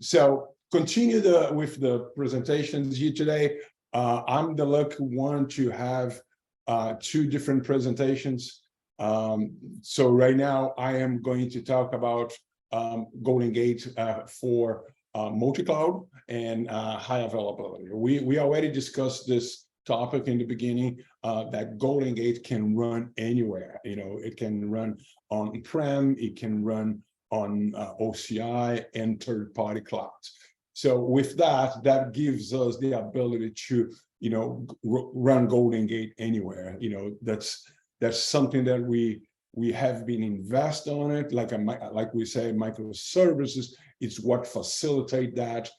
So continue with the presentations here today. I'm the lucky one to have two different presentations. So right now I am going to talk about GoldenGate for multi-cloud and high availability. We already discussed this topic in the beginning, that GoldenGate can run anywhere. You know, it can run on-prem, it can run on OCI and third-party clouds. So with that, that gives us the ability to, you know, run GoldenGate anywhere. You know, that's something that we have been invest on it. Like we say, microservices. It's what facilitate that.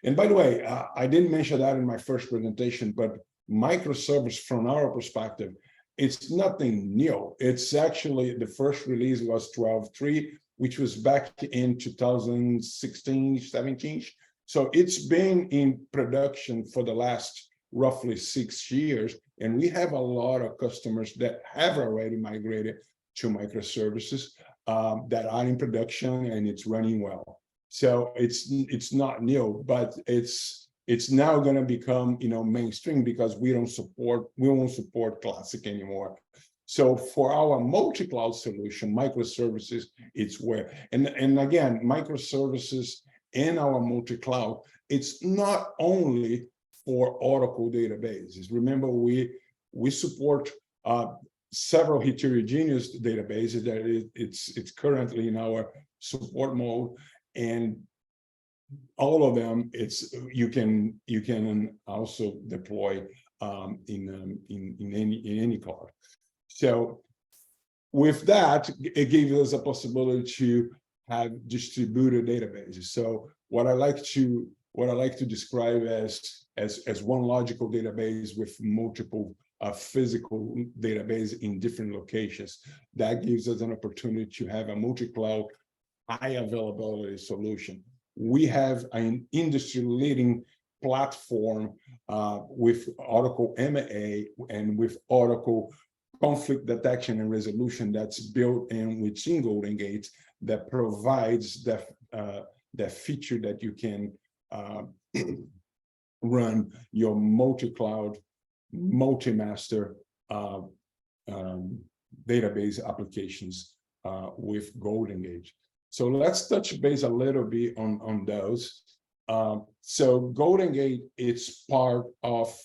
And by the way, I didn't mention that in my first presentation, but microservice from our perspective, it's nothing new. It's actually the first release was 12.3, which was back in 2016, 17. So it's been in production for the last roughly 6 years. And we have a lot of customers that have already migrated to microservices that are in production and it's running well. So it's not new, but it's now going to become, you know, mainstream because we won't support classic anymore. So for our multi-cloud solution, microservices, it's where, and again, microservices in our multi-cloud, it's not only for Oracle databases. Remember, we support several heterogeneous databases that it's currently in our support mode, and all of them you can also deploy in any cloud. So with that, it gives us a possibility to have distributed databases. So what I like to describe as one logical database with multiple physical database in different locations. That gives us an opportunity to have a multi-cloud high availability solution. We have an industry-leading platform with Oracle MA and with Oracle conflict detection and resolution that's built in within GoldenGate that provides that feature that you can run your multi-cloud, multi-master database applications with GoldenGate. So let's touch base a little bit on those. So GoldenGate, it's part of,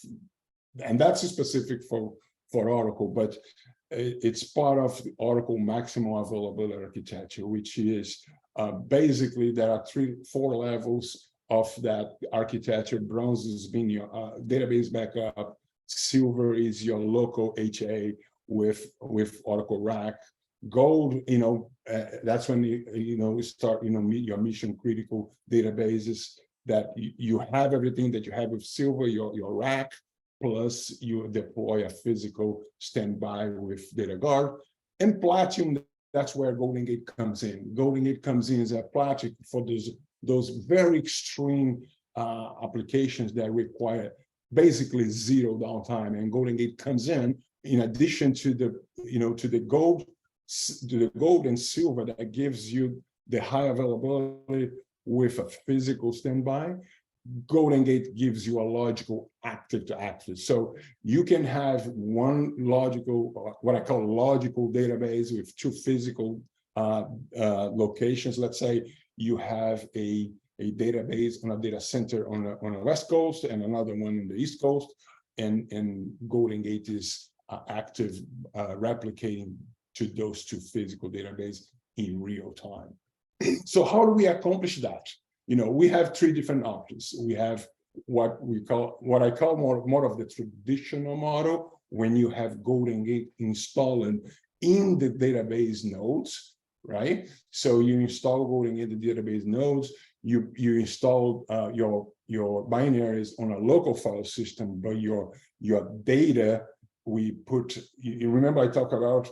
and that's specific for Oracle, but it's part of the Oracle maximum availability architecture, which is basically there are 4 levels of that architecture. Bronze is being your database backup. Silver is your local HA with Oracle RAC. Gold, you know, that's when you start, your mission critical databases that you have everything that you have with Silver, your RAC, plus you deploy a physical standby with DataGuard. And Platinum, that's where GoldenGate comes in. GoldenGate comes in as a Platinum for those very extreme applications that require basically zero downtime. And GoldenGate comes in addition to the gold and silver that gives you the high availability with a physical standby. GoldenGate gives you a logical active to active. So you can have one logical, what I call logical database with 2 physical locations. Let's say you have a database on a data center on the West Coast and another one in the East Coast, and GoldenGate is active replicating to those 2 physical databases in real time. So how do we accomplish that? We have 3 different options. We have what I call more of the traditional model, when you have GoldenGate installed in the database nodes, right? So you install GoldenGate in the database nodes, you install your binaries on a local file system, but your data, we put, you remember I talked about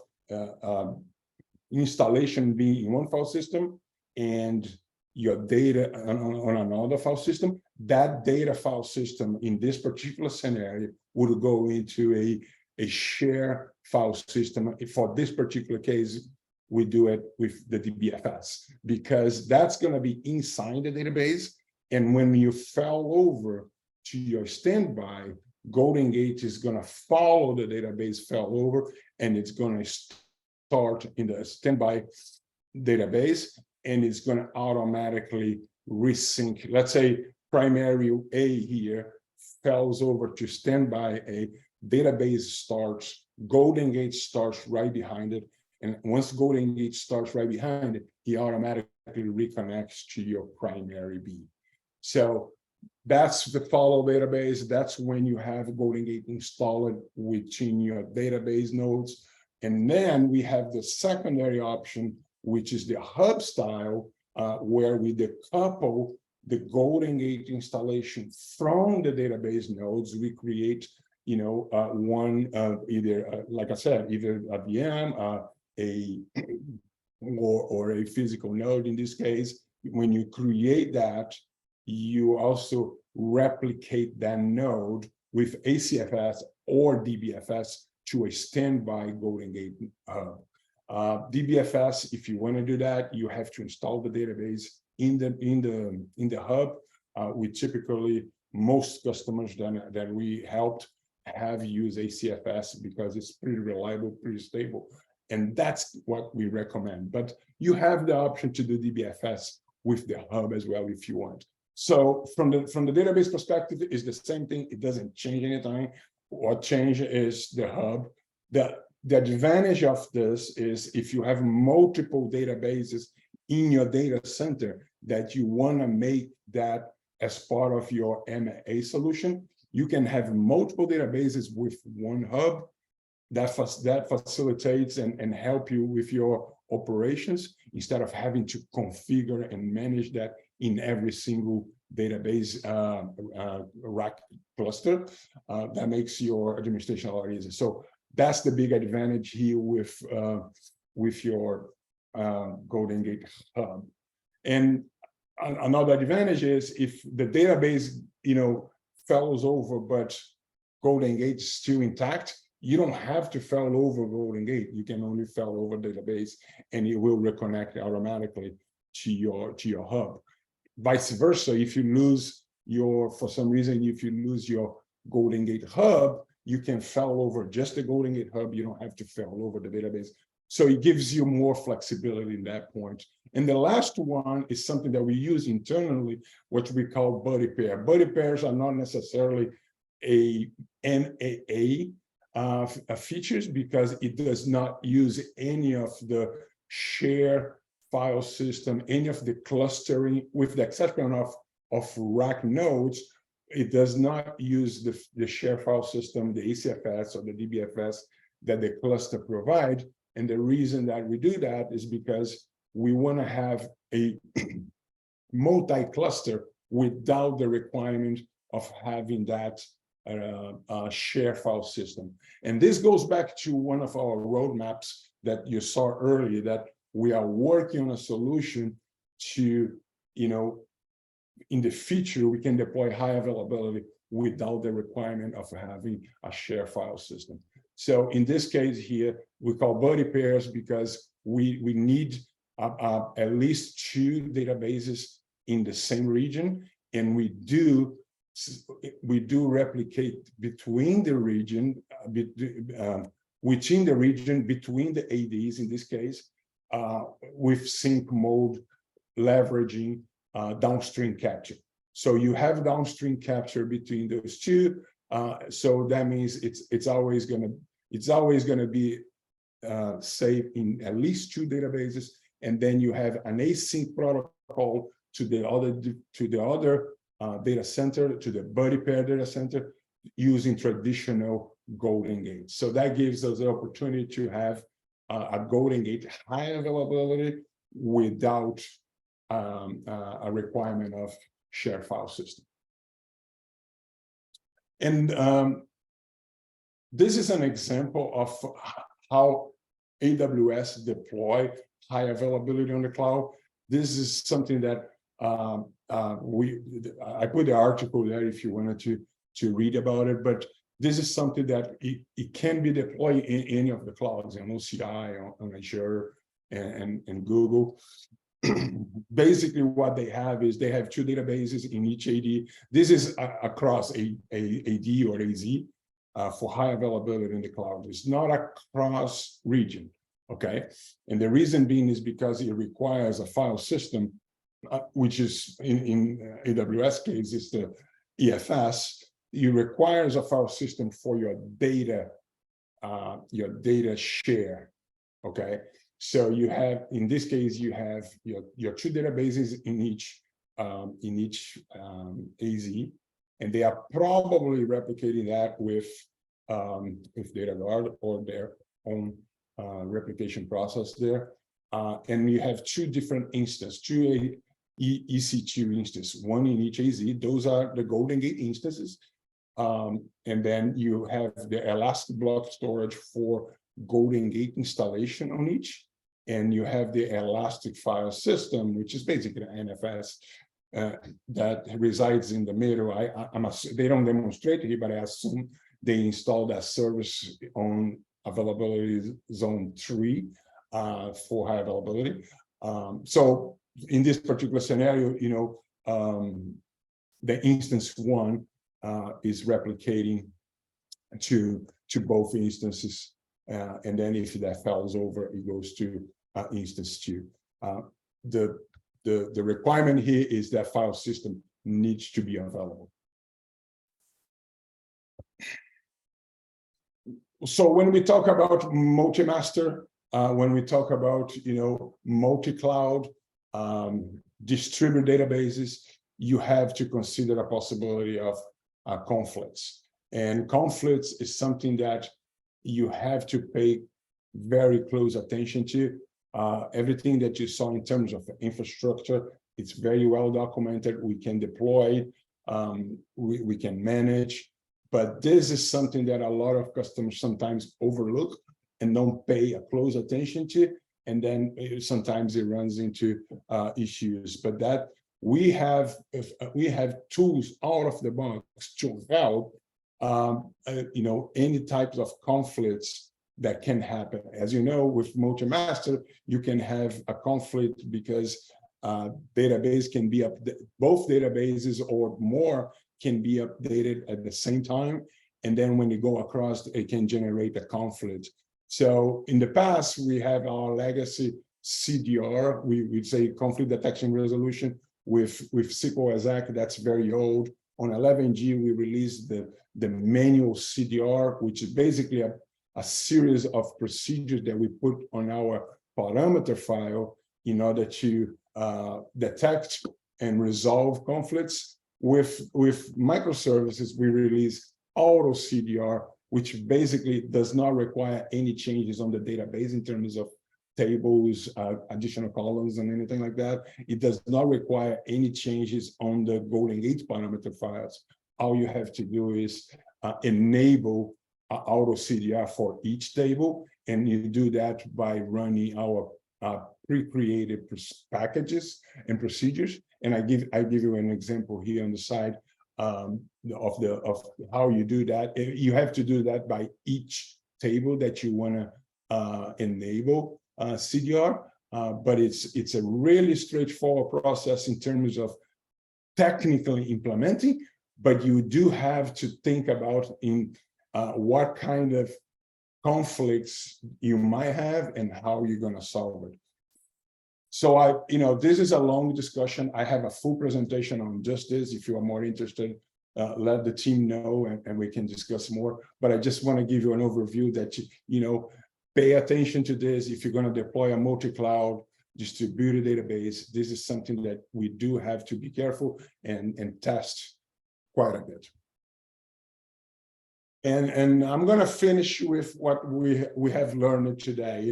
installation being in one file system and your data on another file system. That data file system in this particular scenario would go into a share file system. For this particular case, we do it with the DBFS, because that's going to be inside the database. And when you fell over to your standby, GoldenGate is going to follow the database fell over, and it's going to start in the standby database, and it's going to automatically resync. Let's say primary A here falls over to standby A, database starts, GoldenGate starts right behind it. And once GoldenGate starts right behind it, he automatically reconnects to your primary B. So that's the follow database. That's when you have GoldenGate installed within your database nodes. And then we have the secondary option, which is the hub style, where we decouple the GoldenGate installation from the database nodes. We create, one either, like I said, either a VM, or a physical node in this case. When you create that, you also replicate that node with ACFS or DBFS to a standby GoldenGate hub. DBFS, if you want to do that, you have to install the database in the hub. We typically, most customers that we helped have used ACFS because it's pretty reliable, pretty stable. And that's what we recommend. But you have the option to do DBFS with the hub as well if you want. So from the database perspective, it's the same thing. It doesn't change anything. What changes is the hub. The advantage of this is if you have multiple databases in your data center that you want to make that as part of your MA solution, you can have multiple databases with one hub. That facilitates and help you with your operations instead of having to configure and manage that in every single database rack cluster. That makes your administration a lot easier. So that's the big advantage here with your GoldenGate hub. And another advantage is if the database falls over, but GoldenGate is still intact, you don't have to fail over GoldenGate. You can only fail over database, and it will reconnect automatically to your hub. Vice versa, if you lose for some reason, if you lose your GoldenGate hub, you can fail over just the GoldenGate hub. You don't have to fail over the database. So it gives you more flexibility in that point. And the last one is something that we use internally, what we call buddy pair. Buddy pairs are not necessarily a NAA features because it does not use any of the share file system, any of the clustering, with the exception of rack nodes. It does not use the share file system, the ACFS or the DBFS that the cluster provide. And the reason that we do that is because we want to have a multi-cluster without the requirement of having that share file system. And this goes back to one of our roadmaps that you saw earlier, that we are working on a solution to, in the future, we can deploy high availability without the requirement of having a share file system. So in this case here, we call buddy pairs because we need at least 2 databases in the same region, and we do replicate between the region, within the region, between the ADs in this case, with sync mode, leveraging downstream capture. So you have downstream capture between those two. So that means it's always going to be saved in at least 2 databases, and then you have an async protocol to the other data center, to the buddy pair data center, using traditional GoldenGate. So that gives us the opportunity to have a GoldenGate high availability without a requirement of share file system. And this is an example of how AWS deploy high availability on the cloud. This is something that I put the article there if you wanted to read about it, but this is something that it can be deployed in any of the clouds, on OCI, on Azure, and Google. Basically, what they have is they have two databases in each AD. This is across a AD or AZ for high availability in the cloud. It's not across region, okay? And the reason being is because it requires a file system, which is in AWS case is the EFS. It requires a file system for your data share, okay? So you have, in this case, you have your two databases in each AZ, and they are probably replicating that with DataGuard or their own replication process there. And you have two different instances, two EC2 instances, one in each AZ. Those are the GoldenGate instances. And then you have the elastic block storage for GoldenGate installation on each. And you have the elastic file system, which is basically an NFS that resides in the middle. They don't demonstrate it, but I assume they installed that service on availability zone 3 for high availability. So in this particular scenario, the instance 1 is replicating to both instances, and then if that falls over, it goes to instance 2. The requirement here is that file system needs to be available. So when we talk about multi-master, when we talk about multi-cloud, distributed databases, you have to consider a possibility of conflicts. And conflicts is something that you have to pay very close attention to. Everything that you saw in terms of infrastructure, it's very well documented. We can deploy, we can manage, but this is something that a lot of customers sometimes overlook and don't pay a close attention to, and then sometimes it runs into issues. But that we have tools out of the box to help any types of conflicts that can happen. As you know, with multi-master, you can have a conflict because database can be both databases or more can be updated at the same time. And then when you go across, it can generate a conflict. So in the past, we have our legacy CDR, we say conflict detection resolution with SQL exec, that's very old. On 11G, we released the manual CDR, which is basically a series of procedures that we put on our parameter file in order to detect and resolve conflicts. With microservices, we release auto CDR, which basically does not require any changes on the database in terms of tables, additional columns, and anything like that. It does not require any changes on the GoldenGate parameter files. All you have to do is enable auto CDR for each table, and you do that by running our pre-created packages and procedures. And I give you an example here on the side of how you do that. You have to do that by each table that you want to enable CDR, but it's a really straightforward process in terms of technically implementing, but you do have to think about what kind of conflicts you might have and how you're going to solve it. So this is a long discussion. I have a full presentation on just this. If you are more interested, let the team know and we can discuss more. But I just want to give you an overview that, pay attention to this. If you're going to deploy a multi-cloud distributed database, this is something that we do have to be careful and test quite a bit. And I'm going to finish with what we have learned today.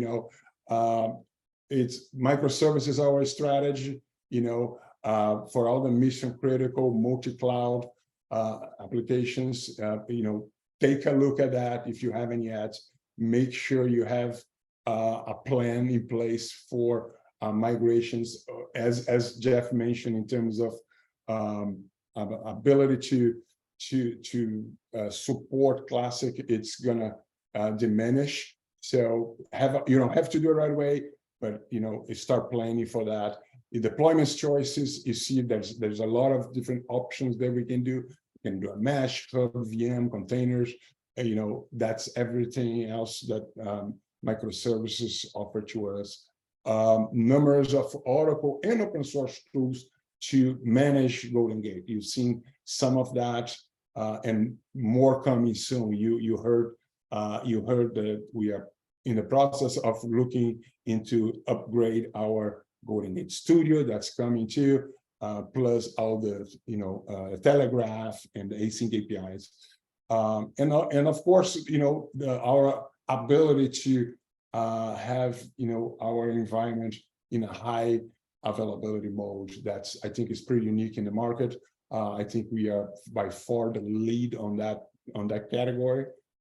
It's microservices our strategy, for all the mission critical multi-cloud applications. Take a look at that if you haven't yet. Make sure you have a plan in place for migrations, as Jeff mentioned, in terms of ability to support classic. It's gonna diminish. So you don't have to do it right away. but start planning for that. The deployments choices, you see there's a lot of different options that we can do. We can do a mesh, hub, VM, containers, that's everything else that microservices offer to us. Numbers of Oracle and open source tools to manage GoldenGate. You've seen some of that, and more coming soon. You heard that we are in the process of looking into upgrade our GoldenGate Studio. That's coming too, plus all the Telegraph and the async APIs, and of course our ability to have our environment in a high availability mode. That's, I think, is pretty unique in the market. I think we are by far the lead on that category.